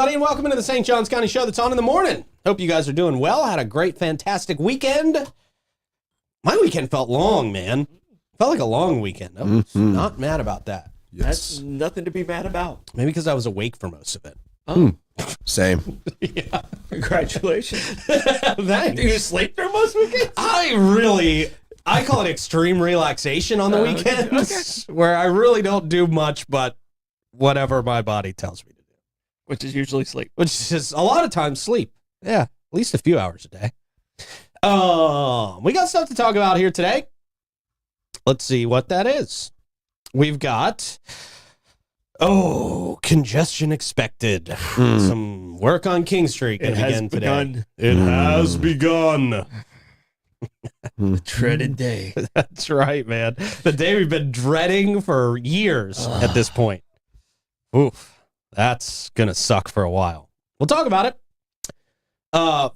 everybody, and welcome into the St. Johns County Show that's on in the morning. Hope you guys are doing well. Had a great, fantastic weekend. My weekend felt long, man. Felt like a long weekend. I was not mad about that. Yes. That's nothing to be mad about. Maybe because I was awake for most of it. Oh, Same. Yeah. congratulations. Thanks. Do you sleep through most weekends? I call it extreme relaxation on the weekends, where I really don't do much but whatever my body tells me to do. Which is usually sleep. Which is just a lot of times sleep. Yeah, at least a few hours a day. We got stuff to talk about here today. Let's see what that is. We've got, congestion expected. Some work on King Street going to begin today. It has begun. The dreaded day. That's right, man. The day we've been dreading for years at this point. Oof, that's going to suck for a while. We'll talk about it.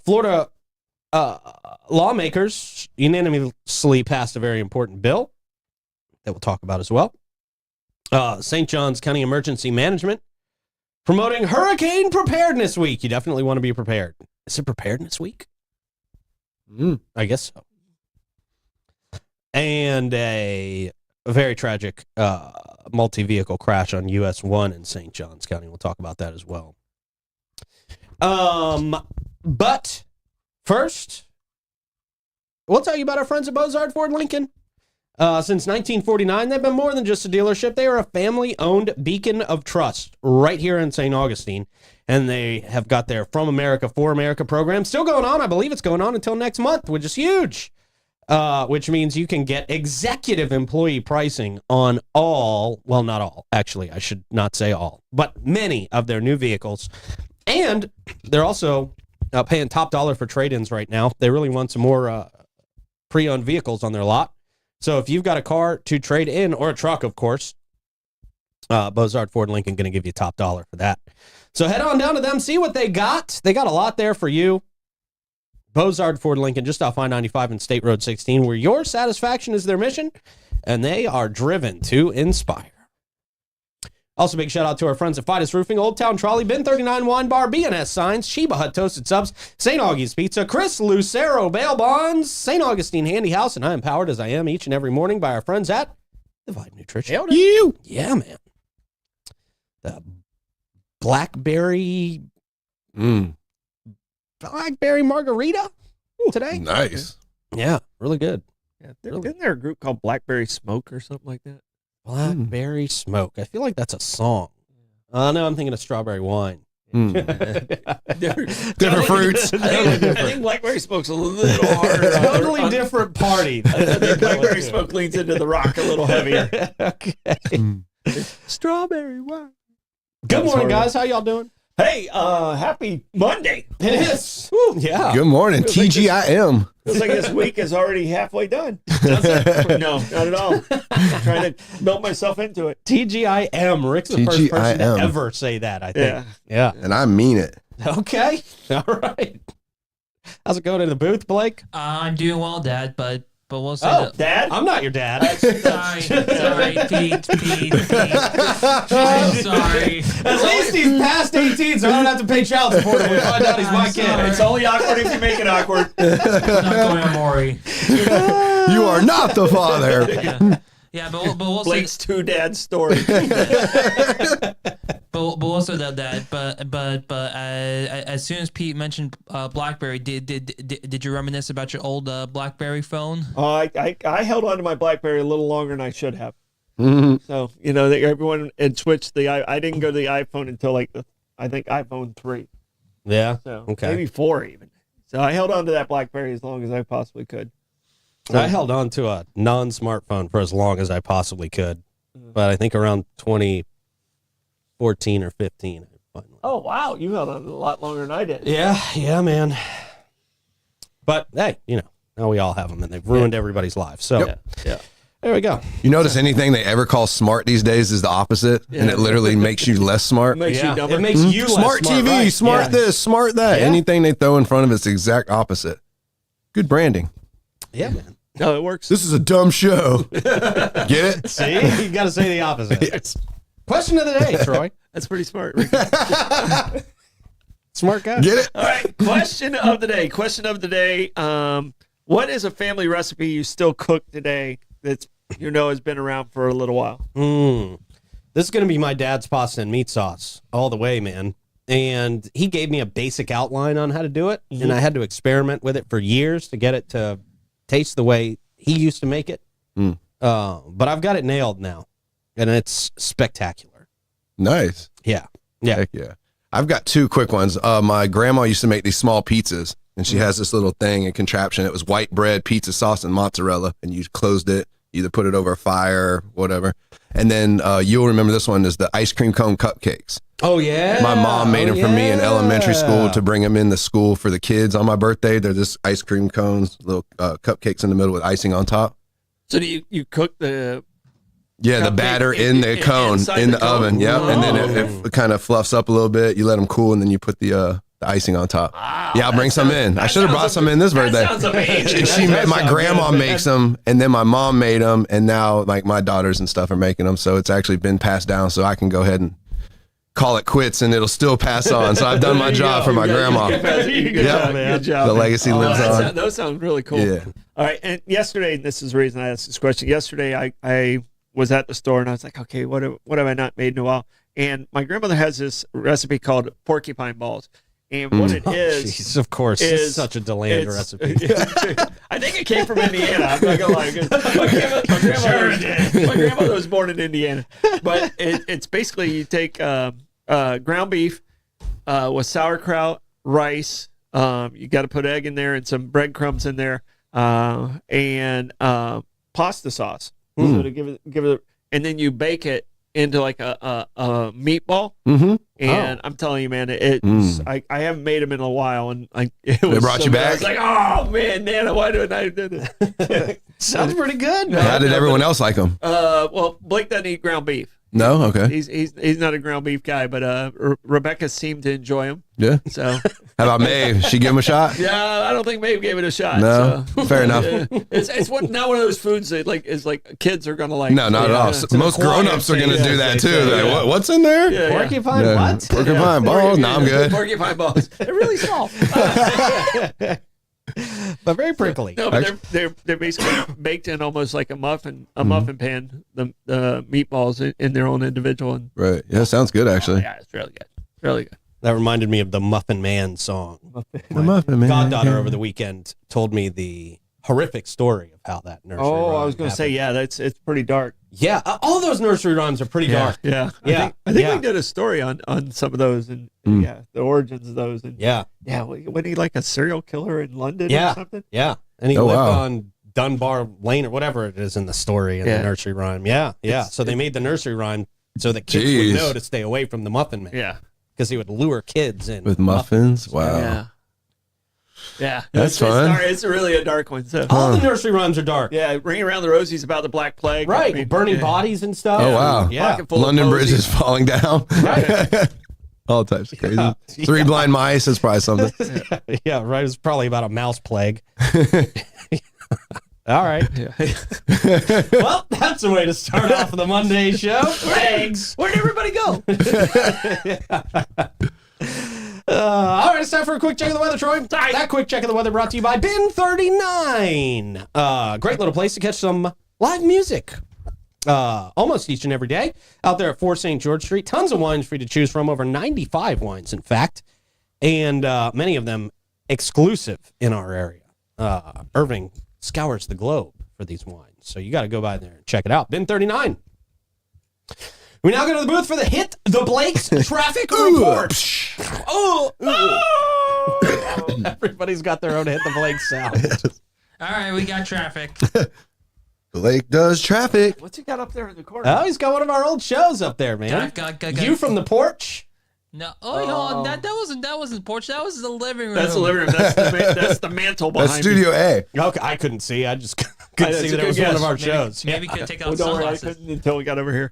Florida lawmakers unanimously passed a very important bill that we'll talk about as well. St. Johns County Emergency Management promoting Hurricane Preparedness Week. You definitely want to be prepared. Is it Preparedness Week? I guess so. And a very tragic multi-vehicle crash on US 1 in St. Johns County. We'll talk about that as well. But first, we'll tell you about our friends at Bozard Ford Lincoln. Since 1949, they've been more than just a dealership. They are a family-owned beacon of trust right here in St. Augustine. And they have got their From America for America program still going on. I believe it's going on until next month, which is huge. Which means you can get executive employee pricing on all, well, not all, actually, I should not say all, but many of their new vehicles. And they're also paying top dollar for trade-ins right now. They really want some more pre-owned vehicles on their lot. So if you've got a car to trade in, or a truck, of course, Bozard Ford Lincoln going to give you top dollar for that. So head on down to them, see what they got. They got a lot there for you. Bozard Ford Lincoln, just off I-95 and State Road 16, where your satisfaction is their mission, and they are driven to inspire. Also, big shout out to our friends at Fidus Roofing, Old Town Trolley, Bin 39 Wine Bar, B&S Signs, Sheba Hut Toasted Subs, St. Augie's Pizza, Chris Lucero Bail Bonds, St. Augustine Handy House, and I am powered as I am each and every morning by our friends at the Vibe Nutrition. Yeah, man. The Blackberry margarita today. Nice. Yeah, really good. Yeah, isn't there a group called Blackberry Smoke or something like that? Blackberry Smoke. I feel like that's a song. No, I'm thinking of Strawberry Wine. Different fruits. I think Blackberry Smoke's a little harder. Totally different party. Blackberry Smoke leans into the rock a little heavier. Okay. Strawberry Wine. Good morning, guys. How y'all doing? Hey, happy Monday. It is. Woo, yeah. Good morning, TGIM. Feels like this week is already halfway done. Does it? No, not at all. I'm trying to melt myself into it. TGIM. Rick's the first person to ever say that, I think. Yeah. And I mean it. Okay. All right. How's it going in the booth, Blake? I'm doing well, Dad, but we'll say that. Dad? I'm not your dad. Sorry, Pete. I'm sorry. At least he's past 18, so I don't have to pay child support when we find out he's my kid. sorry. It's only awkward if you make it awkward. I'm not going on Maury. You are not the father. Yeah, but we'll Blake's say, two dads story. but we'll say that. But as soon as Pete mentioned BlackBerry, did you reminisce about your old BlackBerry phone? I held on to my BlackBerry a little longer than I should have. So everyone had switched I didn't go to the iPhone until I think iPhone 3. Yeah. So okay. maybe 4 even. So I held on to that BlackBerry as long as I possibly could. I held on to a non-smartphone for as long as I possibly could, but I think around 2014 or 15. Oh, wow. You held on a lot longer than I did. Yeah, man. But, hey, now we all have them, and they've ruined everybody's lives. So, Yeah. There we go. You notice anything they ever call smart these days is the opposite, and it literally makes you less smart. Makes you dumber. It makes you less Smart TV, right? smart this, smart that. Yeah. Anything they throw in front of it's the exact opposite. Good branding. Yeah, man. No, it works. This is a dumb show. Get it? See? You got to say the opposite. Yes. Question of the day, Troy. That's pretty smart. Smart guy. Get it? All right. Question of the day. What is a family recipe you still cook today that's has been around for a little while? This is going to be my dad's pasta and meat sauce all the way, man. And he gave me a basic outline on how to do it, and I had to experiment with it for years to get it to taste the way he used to make it. But I've got it nailed now, and it's spectacular. Nice. Yeah. Heck yeah. I've got two quick ones. My grandma used to make these small pizzas, and she has this little thing and contraption. It was white bread, pizza sauce, and mozzarella, and you closed it, either put it over a fire or whatever. And then you'll remember this one is the ice cream cone cupcakes. Oh, yeah. My mom made them for me in elementary school to bring them in the school for the kids on my birthday. They're just ice cream cones, little cupcakes in the middle with icing on top. So do you cook the the batter in the cone in the oven. Yep. And then it kind of fluffs up a little bit. You let them cool, and then you put the icing on top. Wow, yeah, I'll bring some in. I should have brought some in this birthday. That sounds amazing. My grandma makes them, and then my mom made them, and now like my daughters and stuff are making them. So it's actually been passed down. So I can go ahead and call it quits, and it'll still pass on. So I've done my job for my grandma. Good job. The legacy lives on. Those sound really cool. Yeah. All right. And yesterday, this is the reason I asked this question. Yesterday, I was at the store, and I was like, okay, what have I not made in a while? And my grandmother has this recipe called porcupine balls. And what it is, Jeez, of course, it's such a Deland recipe. I think it came from Indiana. I'm not gonna lie. My grandmother was born in Indiana, but it's basically you take ground beef with sauerkraut, rice. You got to put egg in there and some breadcrumbs in there, and pasta sauce. So to give it, and then you bake it into like a meatball. And I'm telling you, man, I haven't made them in a while, and it brought you back. I was like, oh man, Nana, why didn't I do this? Sounds pretty good. How did everyone else like them? Well, Blake doesn't eat ground beef. No, okay. He's not a ground beef guy, but Rebecca seemed to enjoy him. Yeah. So how about Maeve? She give him a shot? Yeah, I don't think Maeve gave it a shot. No, so. fair enough. It's not one of those foods that is like kids are gonna like. No, not at all. Most grown-ups are gonna do that too. They're like, what's in there? Yeah, Porcupine what? Porcupine balls? No, I'm good. Porcupine balls. They're really soft. But very prickly. No, but they're basically baked in almost like a muffin pan. The meatballs in their own individual. And, right. Yeah, sounds good actually. yeah, it's really good. Really good. That reminded me of the Muffin Man song. The Muffin Man. Goddaughter over the weekend told me the horrific story of how that nursery rhyme I was going to say, happened. it's pretty dark. Yeah, all those nursery rhymes are pretty dark. Yeah. I think we did a story on some of those and the origins of those. And Yeah. Wasn't he like a serial killer in London or something? Yeah. And he lived on Dunbar Lane or whatever it is in the story in the nursery rhyme. Yeah. So they made the nursery rhyme so that kids would know to stay away from the Muffin Man. Yeah. Because he would lure kids in. With muffins? Wow. Yeah. That's fun. It's really a dark one. So. All the nursery rhymes are dark. Yeah, Ringing Around the Rosie's about the Black Plague. Right, I mean, burning bodies and stuff. Oh, wow. Yeah. London Bridge is falling down. Right. All types of crazy. Three blind mice is probably something. Yeah, right. It's probably about a mouse plague. All right. Well, that's a way to start off the Monday show. Thanks. Where'd everybody go? All right, it's time for a quick check of the weather, Troy. That quick check of the weather brought to you by Bin 39. Great little place to catch some live music. Almost each and every day out there at 4 St. George Street. Tons of wines for you to choose from. Over 95 wines, in fact. And many of them exclusive in our area. Irving scours the globe for these wines. So you got to go by there and check it out. Bin 39. We now go to the booth for the Hit the Blake's Traffic Report. Everybody's got their own Hit the Blake sound. All right, we got traffic. Blake does traffic. What's he got up there in the corner? Oh, he's got one of our old shows up there, man. You from the porch? No, that wasn't the porch. That was the living room. That's the living room. That's the mantle behind That's Studio A. Okay, I couldn't see. I just couldn't see that it was one of our shows. Maybe we could take out don't worry, I sunglasses. couldn't until we got over here.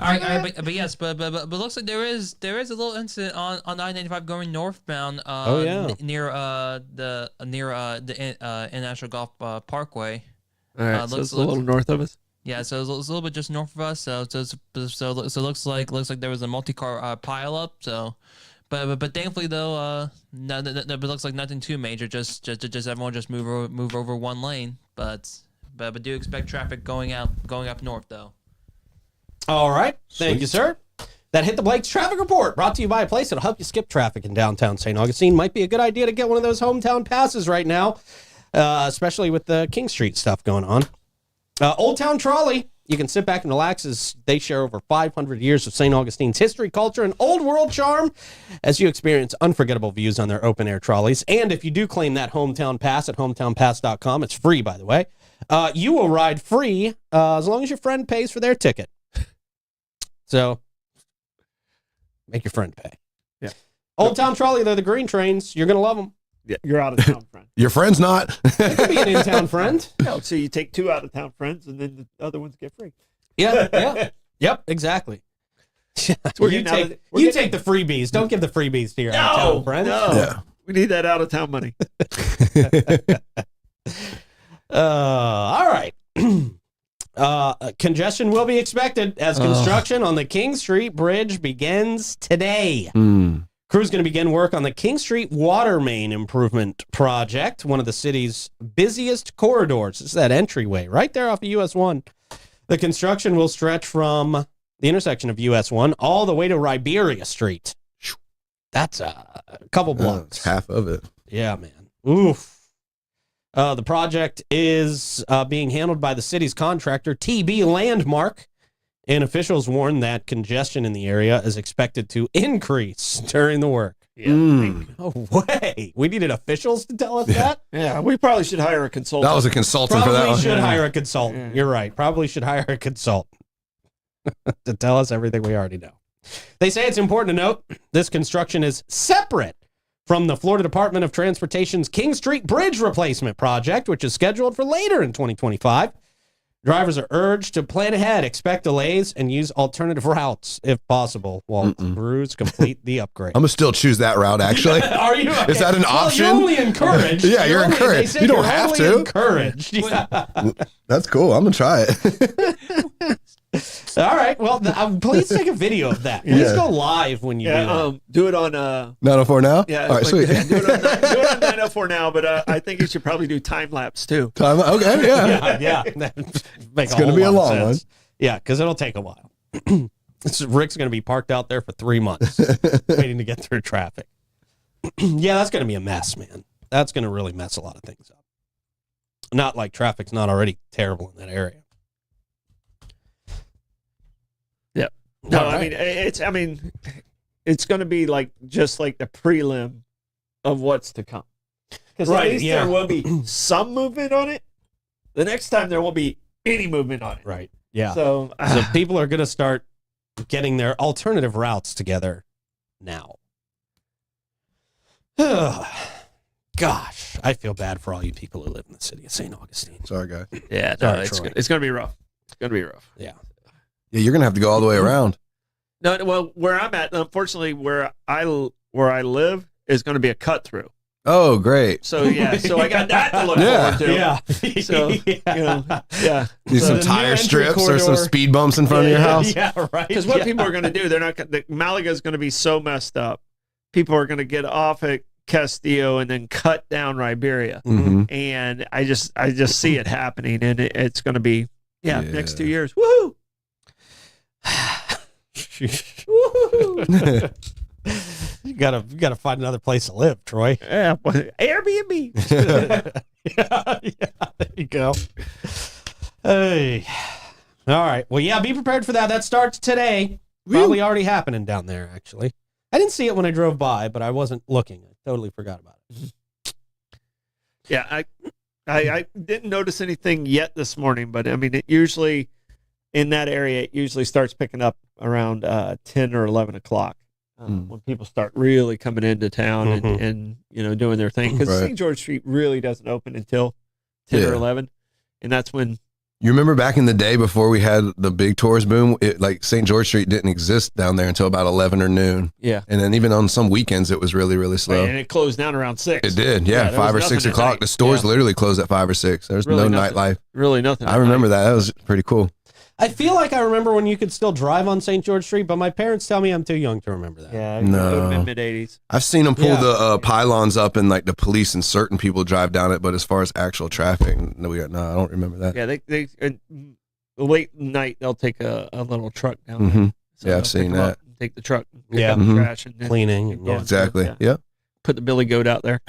All right, but yes, but looks like there is a little incident on I-95 going northbound. Near the International Golf Parkway. All right, so it's a little north of us. Yeah, so it's a little bit just north of us. So it looks like there was a multi-car pileup. So But thankfully though, no, it looks like nothing too major. Just everyone just move over one lane. But do expect traffic going up north though. All right. Thank you, sir. That hit the Blake's traffic report, brought to you by a place that'll help you skip traffic in downtown St. Augustine. Might be a good idea to get one of those hometown passes right now, especially with the King Street stuff going on. Old Town Trolley. You can sit back and relax as they share over 500 years of St. Augustine's history, culture, and old world charm as you experience unforgettable views on their open-air trolleys. And if you do claim that hometown pass at hometownpass.com, it's free, by the way, you will ride free as long as your friend pays for their ticket. So, make your friend pay. Yeah. Old Town Trolley, they're the green trains. You're going to love them. Yeah, you're out of town friend. Your friend's not. It could be an in-town friend. No, so you take 2 out of town friends, and then the other ones get free. Yeah. Yep, exactly. You take the freebies. Don't give the freebies to your out-of-town friends. No, Yeah. We need that out-of-town money. All right. Congestion will be expected as construction on the King Street Bridge begins today. Crew's going to begin work on the King Street Water Main Improvement Project, one of the city's busiest corridors. It's that entryway right there off of US 1. The construction will stretch from the intersection of US 1 all the way to Riberia Street. That's a couple blocks. That's half of it. Yeah, man. Oof. The project is being handled by the city's contractor, TB Landmark, and officials warn that congestion in the area is expected to increase during the work. Yeah. No way. We needed officials to tell us that? Yeah, we probably should hire a consultant. That was a consultant for that Probably one. should hire a consultant. You're right. Probably should hire a consultant to tell us everything we already know. They say it's important to note this construction is separate from the Florida Department of Transportation's King Street Bridge Replacement Project, which is scheduled for later in 2025. Drivers are urged to plan ahead, expect delays, and use alternative routes if possible while crews complete the upgrade. I'm going to still choose that route, actually. Are you? Okay. Is that an option? You're only encouraged. Yeah, you're encouraged. They said You don't you're have only to. Encouraged. Yeah. That's cool. I'm going to try it. All right. Well, please take a video of that. Please go live when you do that. Do it on 904 now? yeah. All right, sweet. Do it on 904 now, but I think you should probably do time lapse too. Okay, yeah. Yeah. It's going to be a long one. Yeah, because it'll take a while. Rick's going to be parked out there for 3 months waiting to get through traffic. Yeah, that's going to be a mess, man. That's going to really mess a lot of things up. Not like traffic's not already terrible in that area. Yeah. No, All right. I mean, it's going to be like just like the prelim of what's to come. Because at least there will be some movement on it. The next time there won't be any movement on it. Right. Yeah. So people are going to start getting their alternative routes together now. Gosh, I feel bad for all you people who live in the city of St. Augustine. Sorry, guy. yeah, Sorry, it's Troy. going to be rough. It's going to be rough. Yeah. Yeah, you're going to have to go all the way around. No, well, where I'm at, unfortunately, where I live is going to be a cut through. Oh, great. So yeah, so I got that to look Yeah. forward to. Yeah. So yeah, Need So some the tire new entry strips or some corridor. speed bumps in front of your house. Yeah, right. because what people are going to do, they're not. Malaga is going to be so messed up. People are going to get off at Castillo and then cut down Riberia, Mm-hmm. and I just see it happening, and it's going to be Yeah. next 2 years. Woohoo! You gotta find another place to live, Troy. Yeah, Airbnb. Yeah, there you go. Hey. All right. Well, yeah, be prepared for that. That starts today. Probably already happening down there, actually. I didn't see it when I drove by, but I wasn't looking. I totally forgot about it. Yeah, I didn't notice anything yet this morning, but I mean, it usually in that area, it usually starts picking up around 10 or 11 o'clock when people start really coming into town and doing their thing. Because Right. St. George Street really doesn't open until 10 or 11, and that's when. You remember back in the day before we had the big tourist boom, like St. George Street didn't exist down there until about 11 or noon. Yeah. And then even on some weekends, it was really, really slow. And it closed down around 6. It did, yeah. there 5 or was 6 nothing at o'clock. night. The stores Yeah. literally closed at 5 or 6. There's Really no nothing. nightlife. Really nothing. I at remember night. that. That was pretty cool. I feel like I remember when you could still drive on St. George Street, but my parents tell me I'm too young to remember that. Yeah, No. mid '80s. I've seen them pull Yeah. the pylons up, and like the police and certain people drive down it. But as far as actual traffic, no, I don't remember that. Yeah, they late night they'll take a little truck down there. Mhm. So Yeah, they'll I've seen pick 'em that. up and take the truck, and pick Yeah. up the Mhm. trash, and then Cleaning. keep And, going. yeah. Exactly. Yeah. Yep. Put the billy goat out there.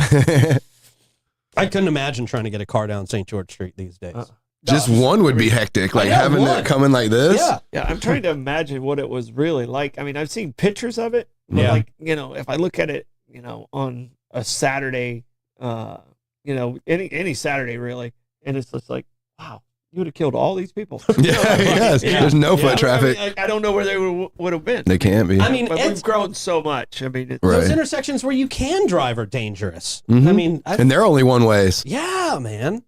I couldn't imagine trying to get a car down St. George Street these days. Just one would be hectic. Like Yeah, having one. it coming like this. Yeah. Yeah, I'm trying to imagine what it was really like. I mean, I've seen pictures of it. But Yeah. like, if I look at it, on a Saturday, any Saturday really, and it's just like, wow, you would have killed all these people. Yes. Yeah. There's no Yeah. foot traffic. I don't know where they would have been. They can't be. I mean, But it's, we've grown so much. I mean, Right. those intersections where you can drive are dangerous. Mhm. I mean, And they're only one ways. yeah, man.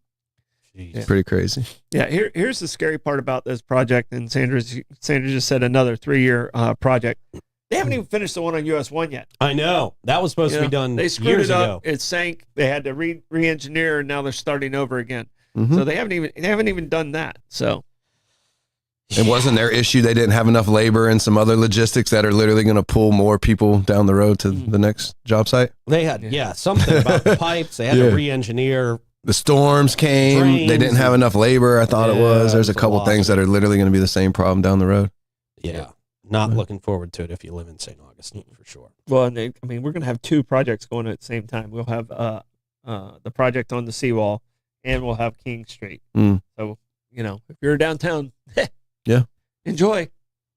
Jeez. It's pretty crazy. yeah. Here's the scary part about this project, and Sandra just said another 3-year project. They haven't even finished the one on US 1 yet. I know. That was supposed to be done They screwed years it up. ago. It sank. They had to re-engineer, and now they're starting over again. Mhm. So they haven't even done that. So It wasn't their issue. They didn't have enough labor and some other logistics that are literally going to pull more people down the road to the next job site. They had, something about the pipes. They had Yeah. to re-engineer. The storms came. Drains They didn't have enough labor. I thought it Yeah, was. There's it a was a couple lot. things that are literally going to be the same problem down the road. Yeah. Not looking forward to it if you live in St. Augustine, for sure. well, and we're going to have 2 projects going at the same time. We'll have the project on the seawall, and we'll have King Street. Mm. So if you're downtown, Yeah. enjoy.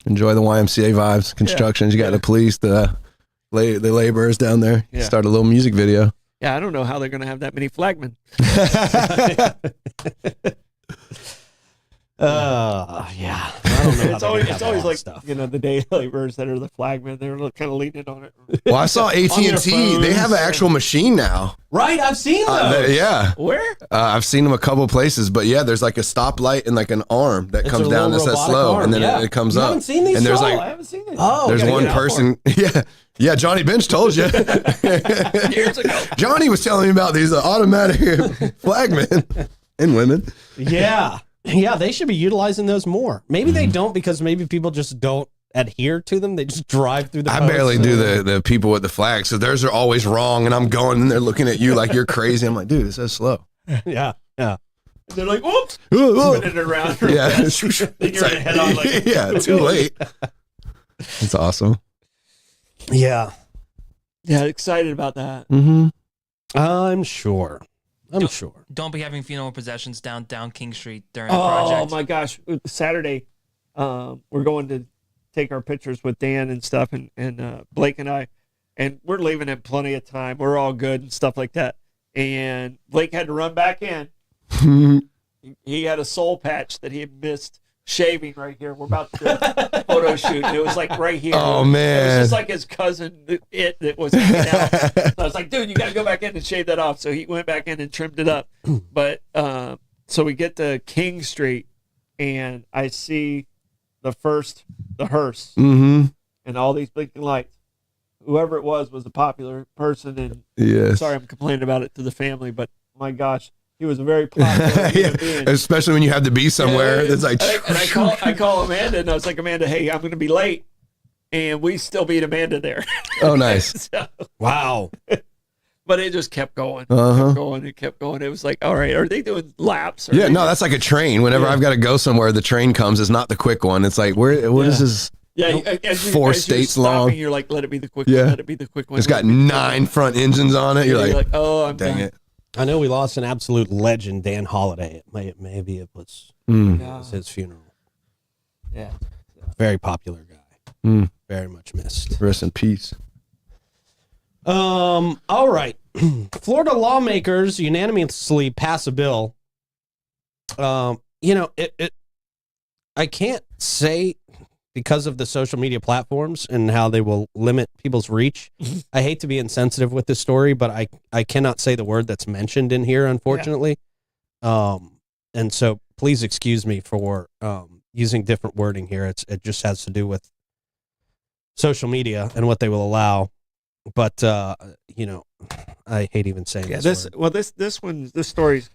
Enjoy the YMCA vibes, constructions. You got the police, the laborers down there. Yeah. Start a little music video. Yeah, I don't know how they're going to have that many flagmen. Yeah. I don't know. how It's they're always gonna have all like that stuff. the day laborers that are the flagmen. They're kind of leaning on it. Well, I saw their AT&T. They have an phones. actual machine now. Right, I've seen those. Yeah. Where? I've seen them a couple places, but yeah, there's like a stoplight and like an arm that It's comes a down that little says robotic slow, arm, and then yeah. it comes You up. haven't seen these? And there's I like haven't seen it. Oh, there's gotta one get out person. Yeah, Johnny Bench told you. Years ago. Johnny was telling me about these automatic flagmen and women. Yeah. Yeah, they should be utilizing those more. Maybe they Mm-hmm. don't because maybe people just don't adhere to them. They just drive through the I posts. barely do the people with the flags, so theirs are always wrong, and I'm going and they're looking at you like you're crazy. I'm like, dude, it says slow. Yeah, yeah. They're like, whoops. Yeah, Spinning it around. then Then you're gonna head on like, yeah, too late. It's awesome. Yeah. yeah, excited about that. Mm-hmm. I'm sure. I'm sure. Don't be having funeral processions down King Street during the Oh project. my gosh! Saturday, we're going to take our pictures with Dan and stuff, and Blake and I, and we're leaving in plenty of time. We're all good and stuff like that. And Blake had to run back in. He had a soul patch that he had missed shaving right here. We're about to do a photo shoot. And it was like right here. Oh, It was man. just like his cousin, that was hanging out. So I was like, dude, you got to go back in and shave that off. So he went back in and trimmed it up. But so we get to King Street, and I see the hearse, Mm-hmm. and all these blinking lights. Whoever it was a popular person, and Yes. sorry I'm complaining about it to the family, but my gosh, he was a very popular human being. Especially when you have to be somewhere. Yeah, It's like, and I call Amanda, and I was like, Amanda, hey, I'm going to be late, and we still beat Amanda there. oh, nice. So, Wow. but it just kept going, Uh-huh. it kept going. It was like, all right, are they doing laps? Are Yeah, they- no, that's like a train. Whenever I've got to go somewhere, the train comes. It's not the quick one. It's like, what is this? Yeah, as you- 4 as you're states stopping, long. You're like, let it be the quick Yeah. one. Let it be the quick one. It's let got it be the quick 9 front engines on it. one. You're like, oh, I'm dang done. it. I know we lost an absolute legend, Dan Holiday. Maybe it was Yeah. his funeral. Yeah. Very popular guy. Mm. Very much missed. Rest in peace. All right. Florida lawmakers unanimously pass a bill. I can't say because of the social media platforms and how they will limit people's reach. I hate to be insensitive with this story, but I cannot say the word that's mentioned in here, unfortunately. And so please excuse me for using different wording here. It just has to do with social media and what they will allow. But I hate even saying this word. This story's,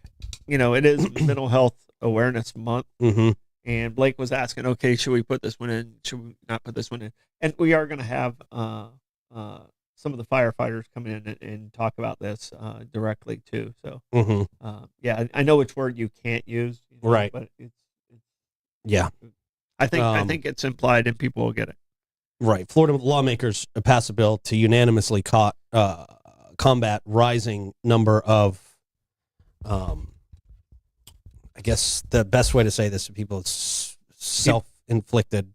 it is Mental Health Awareness Month, Mm-hmm. and Blake was asking, okay, should we put this one in? Should we not put this one in? And we are going to have some of the firefighters come in and talk about this directly too. So, yeah, I know which word you can't use, right? But it's yeah. I think it's implied, and people will get it. Right. Florida lawmakers passed a bill to unanimously combat rising number of, I guess the best way to say this to people is self-inflicted.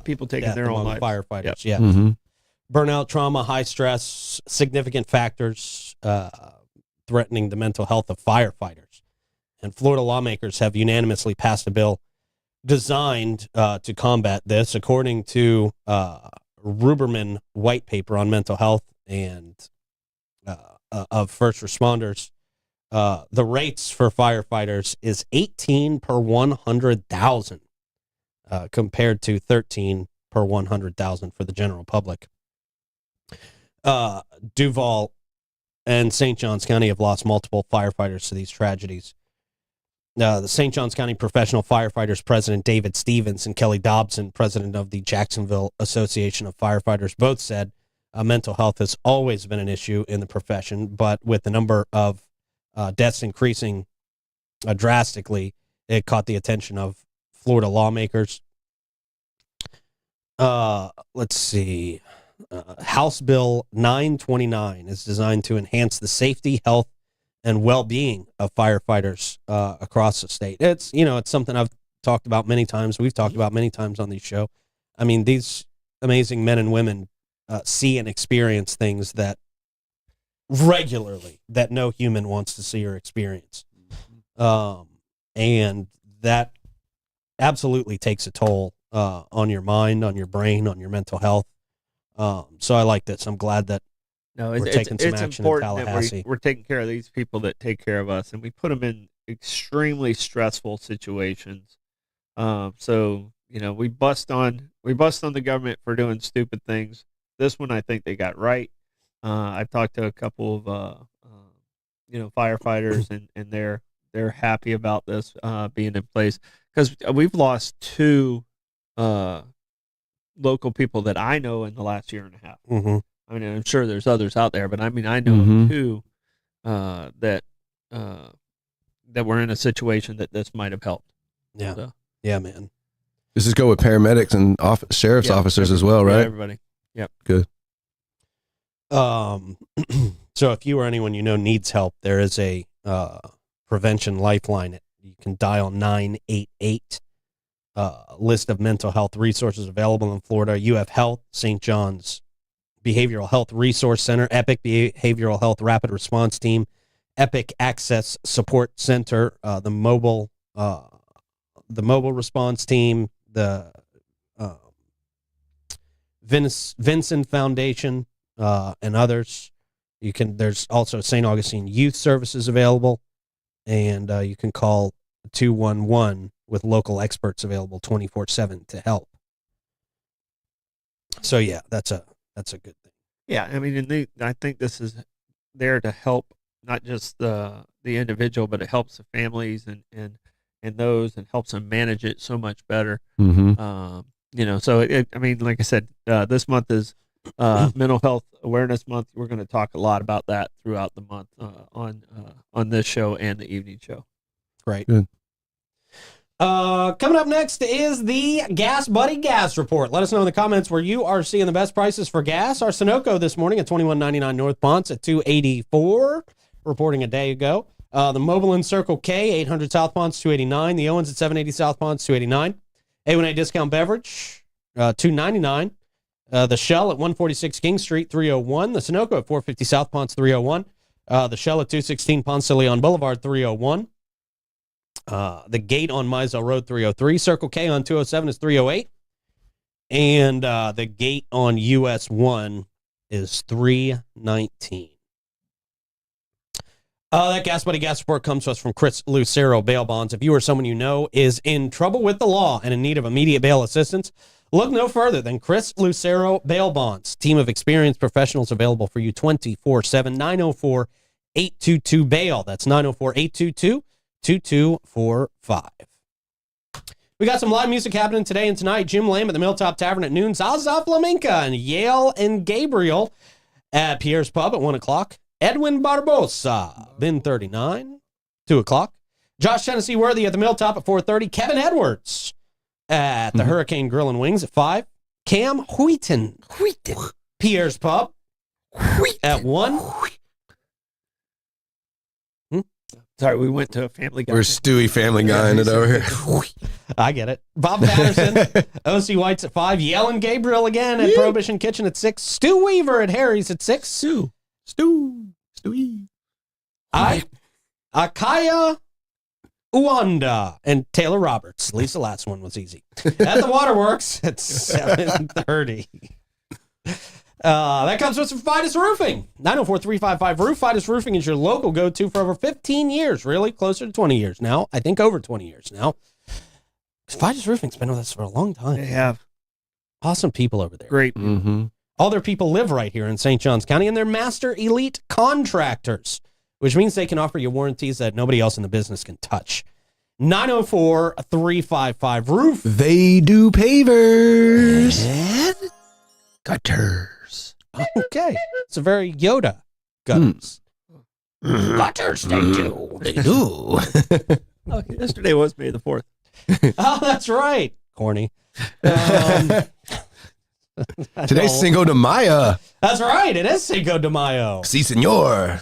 People taking their own lives. Firefighters. Yep. Yeah. Mm-hmm. Burnout, trauma, high stress, significant factors threatening the mental health of firefighters. And Florida lawmakers have unanimously passed a bill designed to combat this, according to Ruberman white paper on mental health and of first responders. The rates for firefighters is 18 per 100,000 compared to 13 per 100,000 for the general public. Duval and St. Johns County have lost multiple firefighters to these tragedies. The St. Johns County Professional Firefighters President David Stevens and Kelly Dobson, president of the Jacksonville Association of Firefighters, both said mental health has always been an issue in the profession, but with the number of deaths increasing drastically, it caught the attention of Florida lawmakers. Let's see. House Bill 929 is designed to enhance the safety, health, and well-being of firefighters across the state. It's something I've talked about many times. We've talked about many times on this show. I mean, these amazing men and women see and experience things that regularly that no human wants to see or experience. And that absolutely takes a toll on your mind, on your brain, on your mental health. So I like this. I'm glad that we're taking some action in Tallahassee. That we're taking care of these people that take care of us, and we put them in extremely stressful situations. So we bust on the government for doing stupid things. This one I think they got right. I've talked to a couple of firefighters, and they're happy about this being in place, because we've lost 2 local people that I know in the last year and a half. Mm-hmm. I mean, I'm sure there's others out there, but I mean, I know 2 that were in a situation that this might have helped. Yeah. So. Yeah, man. This is go with paramedics and sheriff's officers as well, right? Yeah, everybody. Yep. Good. So if you or anyone you know needs help, there is a prevention lifeline. You can dial 988. List of mental health resources available in Florida. You have Health, St. John's Behavioral Health Resource Center, Epic Behavioral Health Rapid Response Team, Epic Access Support Center, the mobile response team, the Vincent Foundation, and others. There's also St. Augustine Youth Services available, and you can call 211 with local experts available 24/7 to help. So yeah, that's a good thing. Yeah, I mean, I think this is there to help not just the individual, but it helps the families and those, and helps them manage it so much better. Mm-hmm. So I mean, like I said, this month is Mental Health Awareness Month. We're going to talk a lot about that throughout the month on this show and the evening show. Great. Good. Coming up next is the Gas Buddy Gas Report. Let us know in the comments where you are seeing the best prices for gas. Our Sunoco this morning at $21.99 North Ponce at $2.84, reporting a day ago. The Mobil and Circle K, 800 South Ponce, $2.89. The Owens at 780 South Ponce, $2.89. A1A Discount Beverage, $2.99. The Shell at 146 King Street, $3.01. The Sunoco at 450 South Ponce, $3.01. The Shell at 216 Ponce de Leon Boulevard, $3.01. The Gate on Mizell Road, $3.03. Circle K on 207 is $3.08. And the Gate on US 1 is $3.19. That Gas Buddy Gas Report comes to us from Chris Lucero Bail Bonds. If you or someone you know is in trouble with the law and in need of immediate bail assistance, look no further than Chris Lucero Bail Bonds. Team of experienced professionals available for you 24/7, 904-822-BAIL. That's 904-822-2245. We got some live music happening today and tonight. Jim Lamb at the Milltop Tavern at noon. Zaza Flamenca and Yale and Gabriel at Pierre's Pub at 1 o'clock. Edwin Barbosa, Ben 39, 2 o'clock. Josh Tennessee Worthy at the Milltop at 4:30. Kevin Edwards at the Hurricane Grill and Wings at 5. Cam Wheaton. Pierre's Pub at 1. Sorry, we went to a Family Guy. We're Stewie Family Guy in it over here. I get it. Bob Patterson, O.C. White's at 5. Yellen Gabriel again at Prohibition Kitchen at 6. Stu Weaver at Harry's at 6. Stewie. Akaya Uwanda and Taylor Roberts. At least the last one was easy. At the Waterworks at 7:30. That comes with some Fidus Roofing. 904-355-ROOF. Fidus Roofing is your local go-to for over 15 years. Really, closer to 20 years now. I think over 20 years now. Fidus Roofing's been with us for a long time. They have. Awesome people over there. Great. Mm-hmm. All their people live right here in St. Johns County, and they're master elite contractors, which means they can offer you warranties that nobody else in the business can touch. 904-355-ROOF. They do pavers and gutters. Okay. It's a very Yoda gutters. Gutters, they do. They do. Okay, yesterday was May the 4th. Oh, that's right. Corny. Today's Cinco de Mayo. That's right. It is Cinco de Mayo. Si, senor.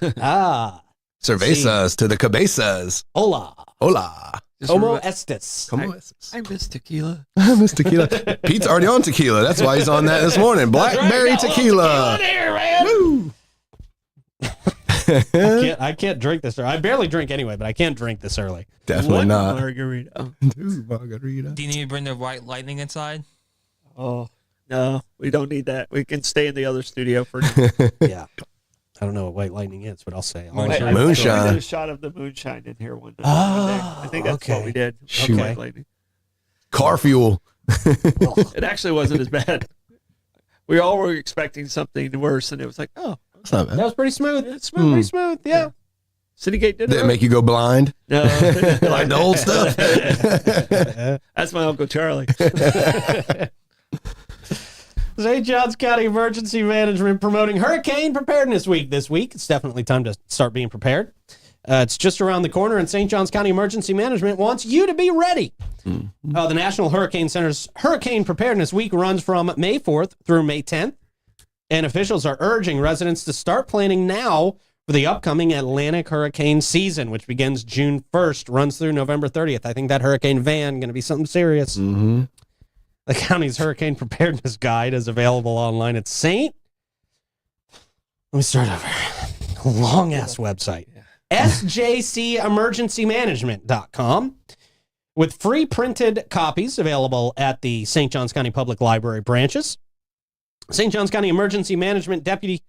Cervezas to the cabezas. Hola. Hola. Como estes. Como estes? I miss tequila. I miss tequila. Pete's already on tequila. That's why he's on that this morning. Blackberry tequila. Here, man. Woo. I can't drink this early. I barely drink anyway, but I can't drink this early. Definitely What not. margarita. Ooh, margarita. Do you need to bring the white lightning inside? Oh, no, we don't need that. We can stay in the other studio for Yeah. I don't know what white lightning is, but I'll say it. Moonshine. Moonshine. We did a shot of the moonshine in here one day. Oh, I think that's okay. what we did. Shoot. White lightning. Car fuel. It actually wasn't as bad. We all were expecting something worse, and it was like, oh, That's not That bad. was pretty smooth. It's pretty smooth. Yeah. City Gate did Did it. it make you go blind? No. Like the old stuff? That's my Uncle Charlie. St. Johns County Emergency Management promoting Hurricane Preparedness Week this week. It's definitely time to start being prepared. It's just around the corner, and St. Johns County Emergency Management wants you to be ready. The National Hurricane Center's Hurricane Preparedness Week runs from May 4th through May 10th, and officials are urging residents to start planning now for the upcoming Atlantic hurricane season, which begins June 1st, runs through November 30th. I think that hurricane van going to be something serious. Mm-hmm. The county's Hurricane Preparedness Guide is available online at Let me start over. Long-ass website. sjcemergencymanagement.com with free printed copies available at the St. Johns County Public Library branches. St. Johns County Emergency Management Deputy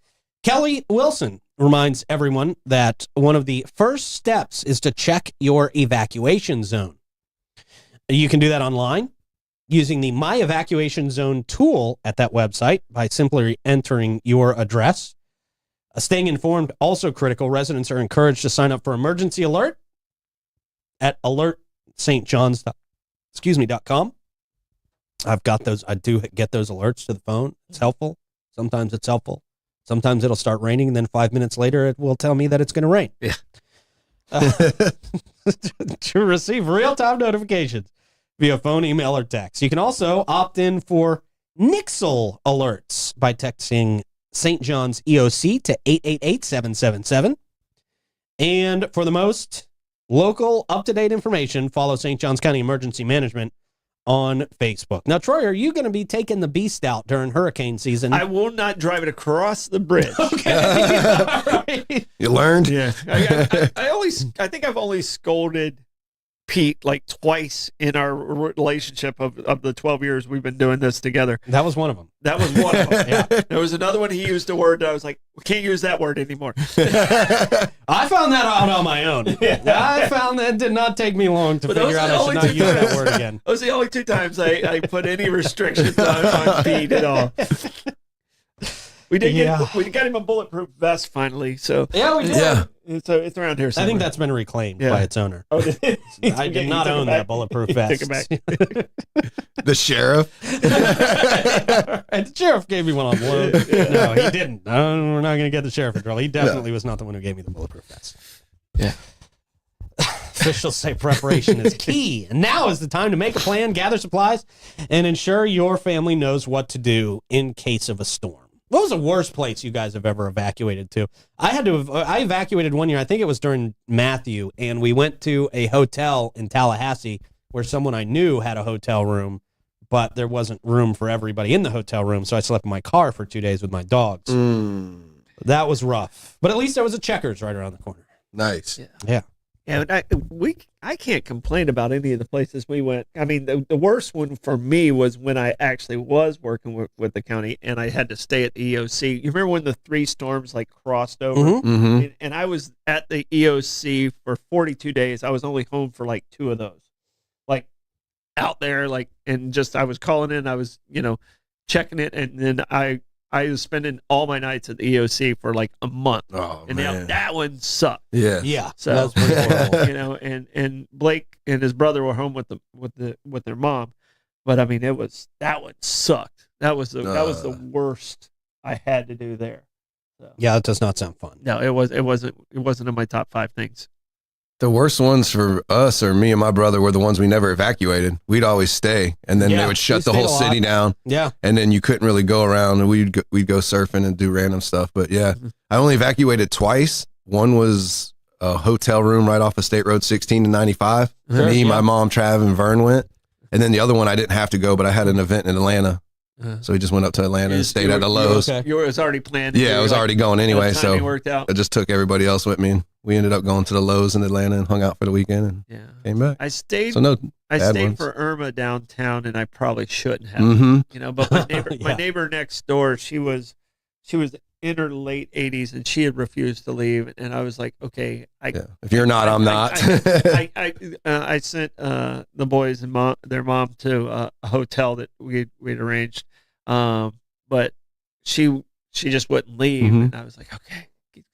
Kelly Wilson reminds everyone that one of the first steps is to check your evacuation zone. You can do that online using the My Evacuation Zone tool at that website by simply entering your address. Staying informed, also critical. Residents are encouraged to sign up for Emergency Alert at alertstjohns.com. I've got those. I do get those alerts to the phone. It's helpful. Sometimes it's helpful. Sometimes it'll start raining, and then 5 minutes later, it will tell me that it's going to rain. Yeah. To receive real-time notifications via phone, email, or text. You can also opt in for Nixle alerts by texting St. John's EOC to 888-777. And for the most local, up-to-date information, follow St. Johns County Emergency Management on Facebook. Now, Troy, are you going to be taking the Beast out during hurricane season? I will not drive it across the bridge. Okay. All right. You learned? Yeah. I think I've only scolded Pete like twice in our relationship of the 12 years we've been doing this together. That was one of them. That was one of them. Yeah. There was another one. He used a word that I was like, we can't use that word anymore. I found that out on my own. I found that it did not take me long to figure out I should not use that word again. Those are the only 2 times I put any restrictions on Pete at all. We got him a bulletproof vest finally. So Yeah, we did. Yeah. it's around here I somewhere. think that's been reclaimed Yeah. by its owner. Oh, I did not own that bulletproof vest. Took it back. The sheriff. And the sheriff gave me one on loan. No, he didn't. No, we're not going to get the sheriff in trouble. He definitely was not the one who gave me the bulletproof vest. Yeah. Officials say preparation is key. And now is the time to make a plan, gather supplies, and ensure your family knows what to do in case of a storm. What was the worst place you guys have ever evacuated to? I evacuated one year. I think it was during Matthew, and we went to a hotel in Tallahassee where someone I knew had a hotel room, but there wasn't room for everybody in the hotel room, so I slept in my car for 2 days with my dogs. That was rough. But at least there was a Checkers right around the corner. Nice. Yeah. Yeah, I can't complain about any of the places we went. I mean, the worst one for me was when I actually was working with the county and I had to stay at the EOC. You remember when the 3 storms like crossed over? Mm-hmm. And I was at the EOC for 42 days. I was only home for like 2 of those. Like out there, like, and just I was calling in, I was, checking it, and then I was spending all my nights at the EOC for like a month. Oh, and man. now that one sucked. Yeah. Yeah. So that was pretty horrible. and Blake and his brother were home with their mom, but I mean that one sucked. That was the worst I had to do there. So. Yeah, that does not sound fun. No, it wasn't in my top 5 things. The worst ones for us, or me and my brother, were the ones we never evacuated. We'd always stay, and then they would shut the whole city down. Yeah. And then you couldn't really go around, and we'd go surfing and do random stuff. But yeah, I only evacuated twice. One was a hotel room right off of State Road 16 to 95. Sure, Me, yeah. my mom, Trav, and Vern went. And then the other one, I didn't have to go, but I had an event in Atlanta. So we just went up to Atlanta and stayed at the Lowe's. okay. You was already planned. Yeah, I was already going anyway, the so timing worked out. I just took everybody else with me. And we ended up going to the Lowe's in Atlanta and hung out for the weekend and Yeah. came back. I stayed. So no I bad stayed ones. for Irma downtown, and I probably shouldn't have. Mm-hmm. But my neighbor, Yeah. my neighbor next door, she was in her late 80s, and she had refused to leave. And I was like, okay, Yeah. If you're not, I'm not. I sent the boys and their mom to a hotel that we'd arranged, but she just wouldn't leave, Mhm. and I was like, okay,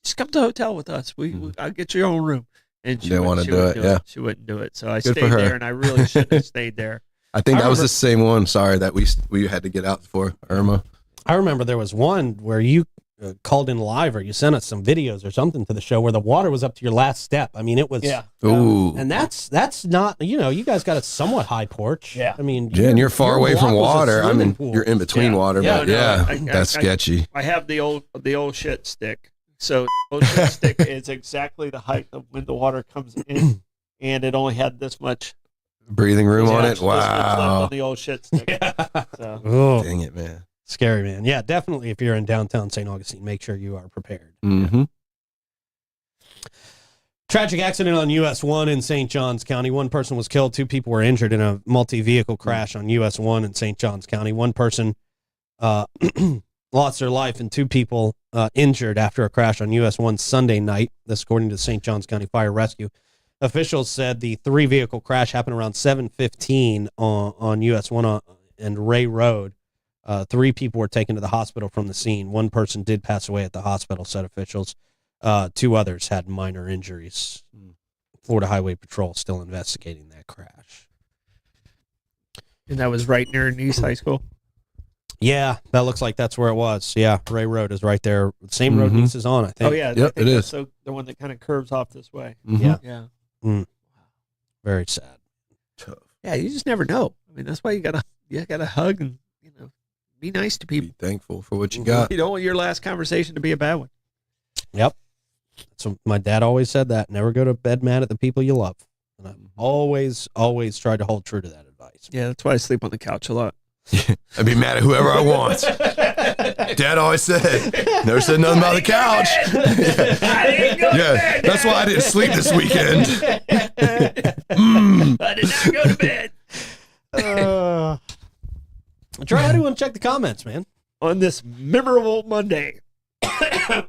just come to the hotel with us. I'll get you your own room. And she Didn't wouldn't- wanna she do wouldn't it, yeah. She wouldn't do it, so I Good for stayed her. there, and I really shouldn't have stayed there. I think I that was remember- the same one. Sorry that we had to get out for Irma. I remember there was one where you called in live, or you sent us some videos or something to the show where the water was up to your last step. I mean, it was. Yeah. Ooh. And that's not, you guys got a somewhat high porch. Yeah. I mean, Yeah, and you're far your away from walk was a water. I swimming mean, pool. you're in between Yeah. water, Yeah, but no, yeah, that's I- sketchy. I have the old shit stick. So the old shit stick is exactly the height of when the water comes in, and it only had this much. Breathing room on it. this much left Wow. on the old shit stick. So. Oh, Dang it, man. scary, man. Yeah, definitely. If you're in downtown St. Augustine, make sure you are prepared. Mm-hmm. Tragic accident on US 1 in St. Johns County. One person was killed. 2 people were injured in a multi-vehicle crash on US 1 in St. Johns County. One person lost their life and 2 people injured after a crash on US 1 Sunday night. This according to the St. Johns County Fire Rescue. Officials said the 3-vehicle crash happened around 7:15 on US 1 and Ray Road. 3 people were taken to the hospital from the scene. 1 person did pass away at the hospital, said officials. 2 others had minor injuries. Florida Highway Patrol still investigating that crash. And that was right near Nice High School. Yeah, that looks like that's where it was. Yeah, Ray Road is right there. Same road Mhm. Nice is on, I think. Oh yeah, Yep, I think it that's is. So the one that kind of curves off this way. Mhm. Yeah. Yeah. Very sad. Tough. Yeah, you just never know. I mean, that's why you gotta hug and be nice to people. Be thankful for what you got. You don't want your last conversation to be a bad one. Yep. So my dad always said that. Never go to bed mad at the people you love. And I've always tried to hold true to that advice. Yeah, that's why I sleep on the couch a lot. I'd be mad at whoever I want. Dad always said, never said nothing about the couch. Yeah, that's why I didn't sleep this weekend. I did not go to bed Troy, how do you want to check the comments, man? on this memorable Monday. I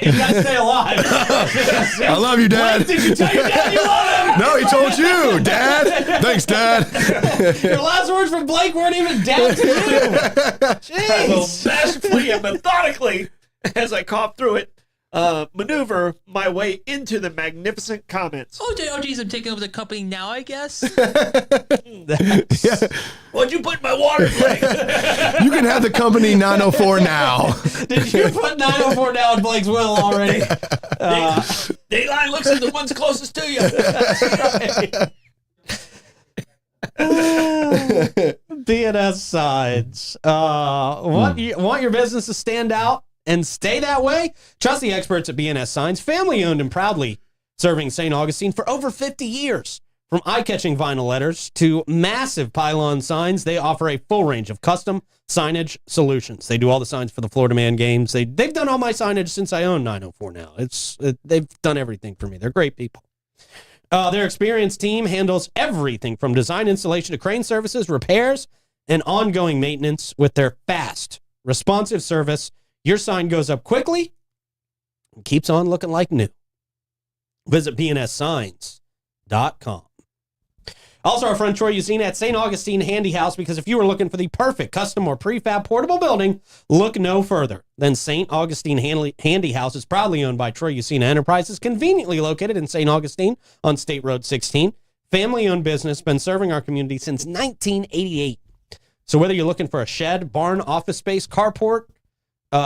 You gotta stay alive. I love you, Dad. Did you tell your dad you love him? No, he told you, Dad. Thanks, Dad. Your last words from Blake weren't even dad to you. I will Jeez. masterfully and methodically, as I cough through it, maneuver my way into the magnificent comments. Oh, geez, I'm taking over the company now, I guess. What'd you put in my water, Blake? You can have the company 904 now. Did you put 904 down Blake's will already? Dateline looks at the ones closest to you. BNS signs. Want your business to stand out and stay that way? Trust the experts at BNS Signs, family owned and proudly serving St. Augustine for over 50 years. From eye-catching vinyl letters to massive pylon signs, they offer a full range of custom signage solutions. They do all the signs for the Florida Man games. They've done all my signage since I own 904 now. They've done everything for me. They're great people. Their experienced team handles everything from design, installation to crane services, repairs, and ongoing maintenance. With their fast, responsive service, your sign goes up quickly and keeps on looking like new. Visit bnssigns.com. Also, our friend Troy Usine at St. Augustine Handy House, because if you are looking for the perfect custom or prefab portable building, look no further than St. Augustine Handy House. Is proudly owned by Troy Usine Enterprises, conveniently located in St. Augustine on State Road 16. Family-owned business, been serving our community since 1988. So whether you're looking for a shed, barn, office space, carport,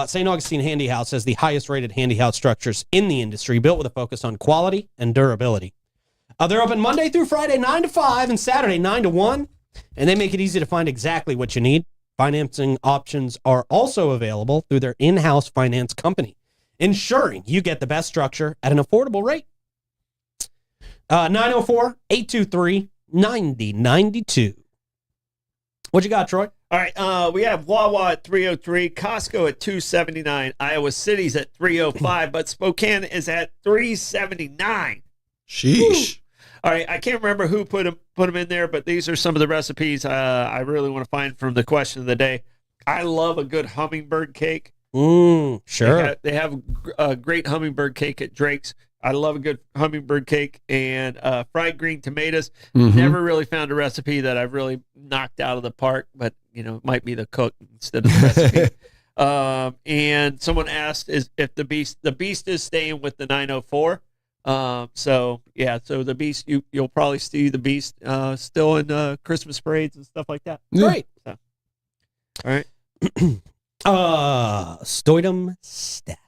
St. Augustine Handy House has the highest rated handy house structures in the industry, built with a focus on quality and durability. They're open Monday through Friday, 9 to 5, and Saturday, 9 to 1, and they make it easy to find exactly what you need. Financing options are also available through their in-house finance company, ensuring you get the best structure at an affordable rate. 904-823-9092. What you got, Troy? All right, we have Wawa at 303, Costco at 279, Iowa City's at 305, but Spokane is at 379. Sheesh. All right, I can't remember who put them in there, but these are some of the recipes I really want to find from the question of the day. I love a good hummingbird cake. Sure. They have a great hummingbird cake at Drake's. I love a good hummingbird cake and fried green tomatoes. Never really found a recipe that I've really knocked out of the park, but it might be the cook instead of the recipe. And someone asked if the beast is staying with the 904. So the beast, you'll probably see the beast still in Christmas parades and stuff like that. Great. So, all right. Stoidum stat.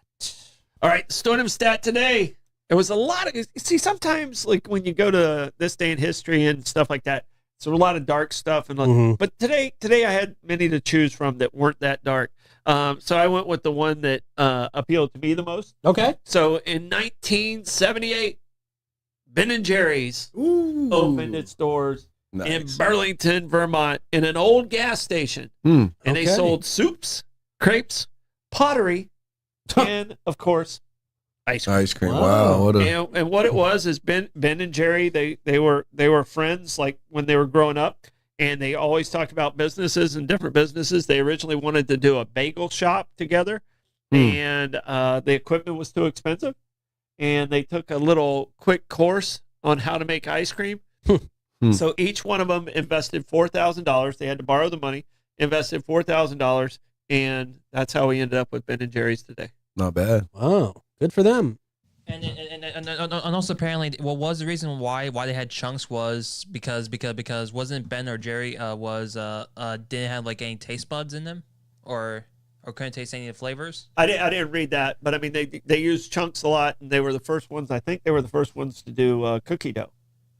All right, Stoidum stat today. There was a lot of, sometimes like when you go to this day in history and stuff like that, so a lot of dark stuff. And but today I had many to choose from that weren't that dark. So I went with the one that appealed to me the most. Okay. So in 1978, Ben & Jerry's opened its doors in Burlington, Vermont, in an old gas station. And they sold soups, crepes, pottery, and, of course, ice cream. Ice cream. Wow. And what it was is Ben and Jerry, they were friends like when they were growing up. And they always talked about businesses and different businesses. They originally wanted to do a bagel shop together, and the equipment was too expensive. And they took a little quick course on how to make ice cream. So each one of them invested $4,000. They had to borrow the money, invested $4,000, and that's how we ended up with Ben and Jerry's today. Not bad. Wow. Good for them. And also apparently, what was the reason why they had chunks was because wasn't Ben or Jerry didn't have like any taste buds in them or couldn't taste any of the flavors? I didn't read that, but I mean they used chunks a lot, and they were the first ones. I think they were the first ones to do cookie dough.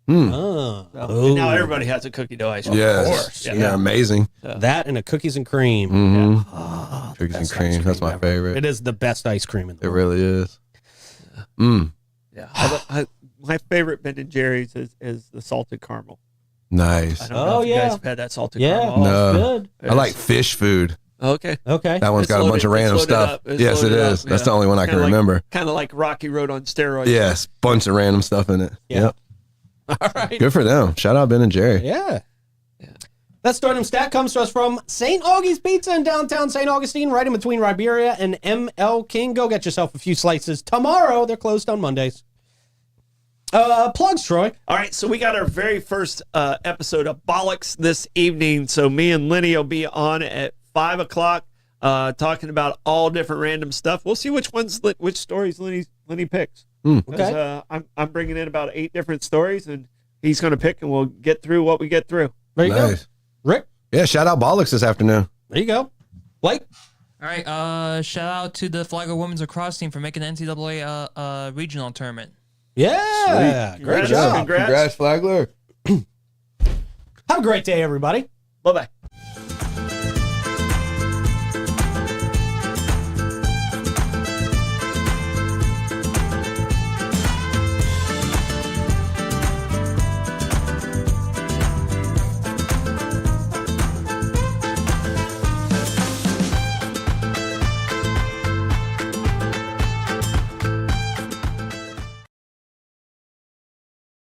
And now everybody has a cookie dough ice cream. Yes. Of course. Yeah, amazing. That and a cookies and cream. Cookies and cream. That's my favorite. It is the best ice cream in the It world. really is. Yeah. My favorite Ben and Jerry's is the salted caramel. Nice. I don't know if you guys have had that salted caramel. No. Good. I like fish food. Okay. Okay. That one's got a bunch of random stuff. Yes, it is. That's the only one I can remember. Kind of like Rocky Road on steroids. Yes, bunch of random stuff in it. Yeah. Yep. All right. Good for them. Shout out Ben and Jerry. Yeah. That stardom stat comes to us from St. Augie's Pizza in downtown St. Augustine, right in between Riberia and ML King. Go get yourself a few slices tomorrow. They're closed on Mondays. Plugs, Troy. All right, so we got our very first episode of Bollocks this evening. So me and Lenny will be on at 5 o'clock talking about all different random stuff. We'll see which stories Lenny picks. Okay. I'm bringing in about 8 different stories, and he's going to pick, and we'll get through what we get through. There you go. Rick? Yeah, shout out Bollocks this afternoon. There you go. Blake? All right. Shout out to the Flagler Women's Lacrosse team for making the NCAA regional tournament. Yeah. Sweet. Great job. Congrats, Flagler. Have a great day, everybody. Bye-bye.